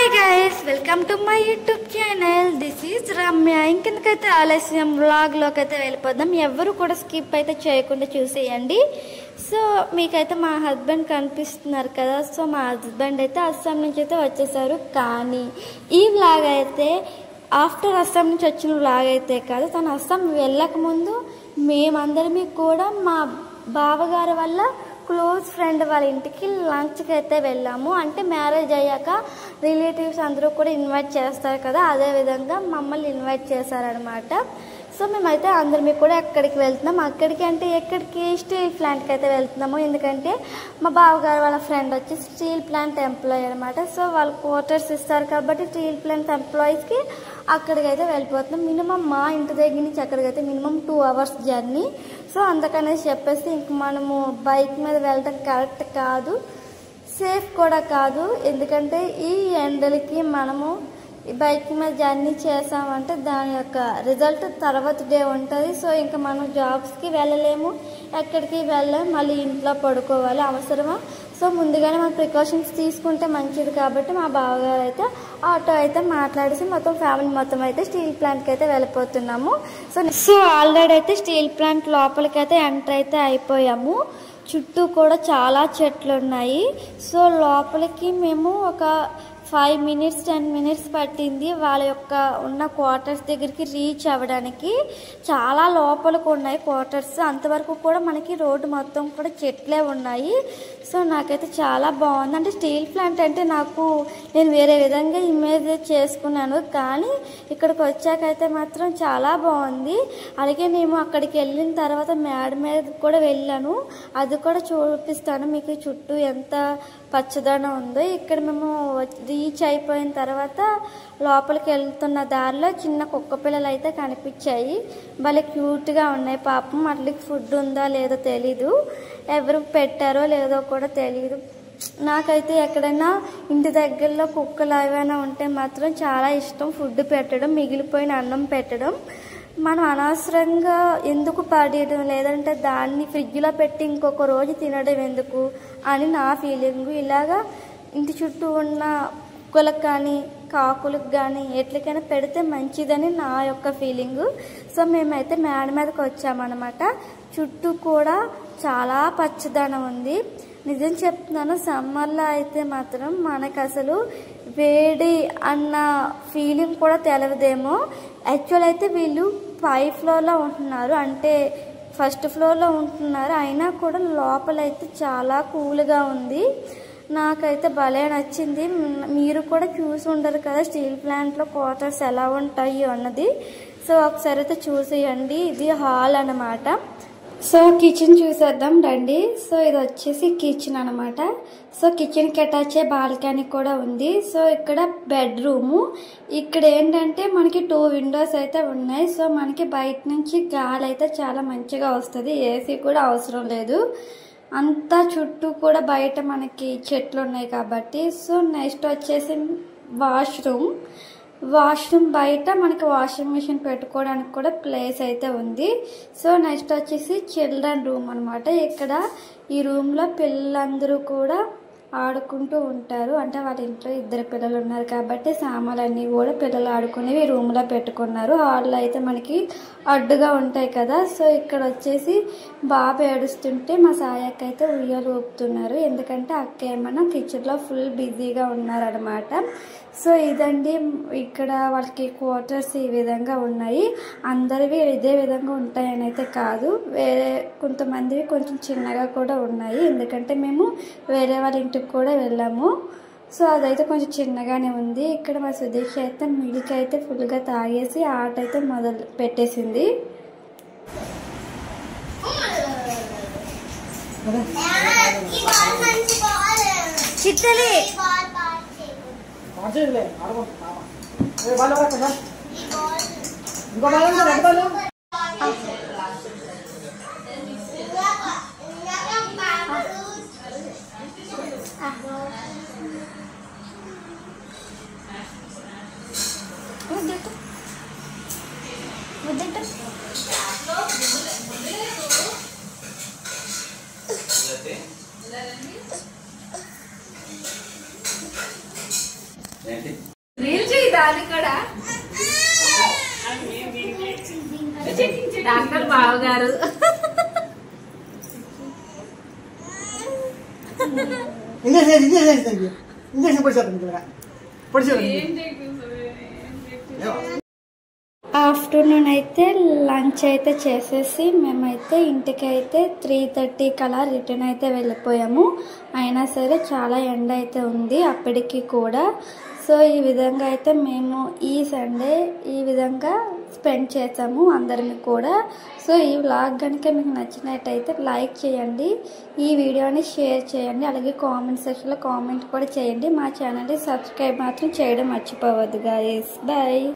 Hi guys, welcome to my YouTube channel. This is Ramya. ఇంకెందుకైతే ఆలస్యం వ్లాగ్లోకి అయితే వెళ్ళిపోదాం. ఎవరు కూడా స్కిప్ అయితే చేయకుండా చూసేయండి. సో మీకైతే మా హస్బెండ్ కనిపిస్తున్నారు కదా. సో మా హస్బెండ్ అయితే అస్సాం నుంచి అయితే వచ్చేసారు. కానీ ఈ వ్లాగ్ అయితే ఆఫ్టర్ అస్సాం నుంచి వచ్చిన వ్లాగ్ అయితే కాదు. తను అస్సాం వెళ్ళకముందు మేమందరమీ కూడా మా బావగారి వల్ల క్లోజ్ ఫ్రెండ్ వాళ్ళ ఇంటికి లంచ్కి అయితే వెళ్ళాము. అంటే మ్యారేజ్ అయ్యాక రిలేటివ్స్ అందరూ కూడా ఇన్వైట్ చేస్తారు కదా, అదేవిధంగా మమ్మల్ని ఇన్వైట్ చేశారనమాట. సో మేమైతే అందరం కూడా ఎక్కడికి వెళ్తున్నాం. అక్కడికి అంటే ఎక్కడికి, స్టీల్ ప్లాంట్కి అయితే వెళ్తున్నాము. ఎందుకంటే మా బావగారు వాళ్ళ ఫ్రెండ్ వచ్చి స్టీల్ ప్లాంట్ ఎంప్లాయీ అనమాట. సో వాళ్ళు క్వార్టర్స్ ఇస్తారు కాబట్టి స్టీల్ ప్లాంట్ ఎంప్లాయీస్కి అక్కడికైతే వెళ్ళిపోతున్నాం. మినిమం మా ఇంటి దగ్గర నుంచి అక్కడికైతే మినిమం 2 hours జర్నీ. సో అందుకనేసి చెప్పేసి ఇంక మనము బైక్ మీద వెళ్ళడం కరెక్ట్ కాదు, సేఫ్ కూడా కాదు. ఎందుకంటే ఈ ఎండలకి మనము బైక్ మీద జర్నీ చేసామంటే దాని యొక్క రిజల్ట్ తర్వాత డే ఉంటుంది. సో ఇంకా మనం జాబ్స్కి వెళ్ళలేము, ఎక్కడికి వెళ్ళలేము, మళ్ళీ ఇంట్లో పడుకోవాలి. అవసరమా? సో ముందుగానే మనం ప్రికాషన్స్ తీసుకుంటే మంచిది. కాబట్టి మా బావగారు అయితే ఆటో అయితే మాట్లాడేసి మొత్తం ఫ్యామిలీ మొత్తం అయితే స్టీల్ ప్లాంట్కి అయితే వెళ్ళిపోతున్నాము. సో ఆల్రెడీ అయితే స్టీల్ ప్లాంట్ లోపలికి అయితే ఎంటర్ అయితే అయిపోయాము. చుట్టూ కూడా చాలా చెట్లు ఉన్నాయి. సో లోపలికి మేము ఒక 5 minutes 10 minutes పట్టింది వాళ్ళ యొక్క ఉన్న క్వార్టర్స్ దగ్గరికి రీచ్ అవ్వడానికి. చాలా లోపలికి ఉన్నాయి క్వార్టర్స్. అంతవరకు కూడా మనకి రోడ్డు మొత్తం కూడా చెట్లే ఉన్నాయి. సో నాకైతే చాలా బాగుంది. అంటే స్టీల్ ప్లాంట్ అంటే నేను వేరే విధంగా ఇమేజ్ చేసుకున్నాను, కానీ ఇక్కడికి వచ్చాకైతే మాత్రం చాలా బాగుంది. అలాగే నేను అక్కడికి వెళ్ళిన తర్వాత మేడ మీద కూడా వెళ్ళాను, అది కూడా చూపిస్తాను మీకు. చుట్టూ ఎంత పచ్చదనం ఉందో. ఇక్కడ మేము రీచ్ అయిపోయిన తర్వాత లోపలికి వెళ్తున్న దారిలో చిన్న కుక్క పిల్లలు అయితే కనిపించాయి. భలే క్యూట్గా ఉన్నాయి. పాపం వాటికి ఫుడ్ ఉందా లేదో తెలీదు, ఎవరు పెట్టారో లేదో కూడా తెలీదు. నాకైతే ఎక్కడైనా ఇంటి దగ్గరలో కుక్కలు ఏవైనా ఉంటే మాత్రం చాలా ఇష్టం. ఫుడ్ పెట్టడం, మిగిలిపోయిన అన్నం పెట్టడం. మనం అనవసరంగా ఎందుకు పడేయడం, లేదంటే దాన్ని ఫ్రిడ్జ్లో పెట్టి ఇంకొక రోజు తినడం ఎందుకు అని నా ఫీలింగు. ఇలాగా ఇంటి చుట్టూ ఉన్న కుక్కలకు కానీ కాకులకు కానీ ఎట్లకైనా పెడితే మంచిదని నా యొక్క ఫీలింగు. సో మేమైతే మేడ మీదకి వచ్చామన్నమాట. చుట్టూ కూడా చాలా పచ్చదనం ఉంది. నిజం చెప్తున్నాను, సమ్మర్లో అయితే మాత్రం మనకు అసలు వేడి అన్న ఫీలింగ్ కూడా తెలవదేమో. యాక్చువల్ అయితే వీళ్ళు 5th floorలో ఉంటున్నారు, అంటే 1st floorలో ఉంటున్నారు. అయినా కూడా లోపలైతే చాలా కూల్గా ఉంది. నాకైతే భలే నచ్చింది. మీరు కూడా చూసి ఉండరు కదా స్టీల్ ప్లాంట్లో క్వార్టర్స్ ఎలా ఉంటాయి అన్నది. సో ఒకసారి అయితే చూసేయండి. ఇది హాల్ అన్నమాట. సో కిచెన్ చూసేద్దాం రండి. సో ఇది వచ్చేసి కిచెన్ అనమాట. సో కిచెన్కి అటాచ్ బాల్కనీ కూడా ఉంది. సో ఇక్కడ బెడ్రూము. ఇక్కడ ఏంటంటే మనకి 2 windows అయితే ఉన్నాయి. సో మనకి బయట నుంచి గాలి అయితే చాలా మంచిగా వస్తుంది. ఏసీ కూడా అవసరం లేదు. అంతా చుట్టూ కూడా బయట మనకి చెట్లు ఉన్నాయి కాబట్టి. సో నెక్స్ట్ వచ్చేసి వాష్రూమ్ బయట మనకి వాషింగ్ మిషన్ పెట్టుకోవడానికి కూడా ప్లేస్ అయితే ఉంది. సో నెక్స్ట్ వచ్చేసి చిల్డ్రన్ రూమ్ అనమాట. ఇక్కడ ఈ రూమ్లో పిల్లలందరూ కూడా ఆడుకుంటూ ఉంటారు. అంటే వాళ్ళ ఇంట్లో 2 పిల్లలు ఉన్నారు కాబట్టి సామాన్లన్నీ కూడా పిల్లలు ఆడుకునేవి రూమ్లో పెట్టుకున్నారు. హాల్లో అయితే మనకి అడ్డుగా ఉంటాయి కదా. సో ఇక్కడ వచ్చేసి బాబు ఏడుస్తుంటే మా సాయక్క అయితే ఉయ్యాలు ఊపుతున్నారు. ఎందుకంటే అక్క ఏమన్నా కిచెన్లో ఫుల్ బిజీగా ఉన్నారనమాట. సో ఇదండి ఇక్కడ వాళ్ళకి క్వార్టర్స్ ఈ విధంగా ఉన్నాయి. అందరివి ఇదే విధంగా ఉంటాయని అయితే కాదు, వేరే కొంతమందివి కొంచెం చిన్నగా కూడా ఉన్నాయి. ఎందుకంటే మేము వేరే వాళ్ళ ఇంటికి కూడా వెళ్ళాము. సో అదైతే కొంచెం చిన్నగానే ఉంది. ఇక్కడ మా సుదీక్ష అయితే మిల్క్ అయితే ఫుల్గా తాగేసి ఆట అయితే మొదలు పెట్టేసింది. చిట్టలి డాక్టర్ బాబు గారు ఆఫ్టర్నూన్ అయితే లంచ్ అయితే చేసేసి మేమైతే ఇంటికైతే 3:30 కలా రిటర్న్ అయితే వెళ్ళిపోయాము. అయినా సరే చాలా ఎండ అయితే ఉంది అప్పటికి కూడా. సో ఈ విధంగా అయితే మేము ఈ సండే ఈ విధంగా స్పెండ్ చేసాము అందరిని కూడా. సో ఈ వ్లాగ్ కనుక మీకు నచ్చినట్టయితే లైక్ చేయండి, ఈ వీడియోని షేర్ చేయండి, అలాగే కామెంట్ సెక్షన్లో కామెంట్ కూడా చేయండి. మా ఛానల్ని సబ్స్క్రైబ్ మాత్రం చేయడం మర్చిపోవద్దు గాయస్. బాయ్.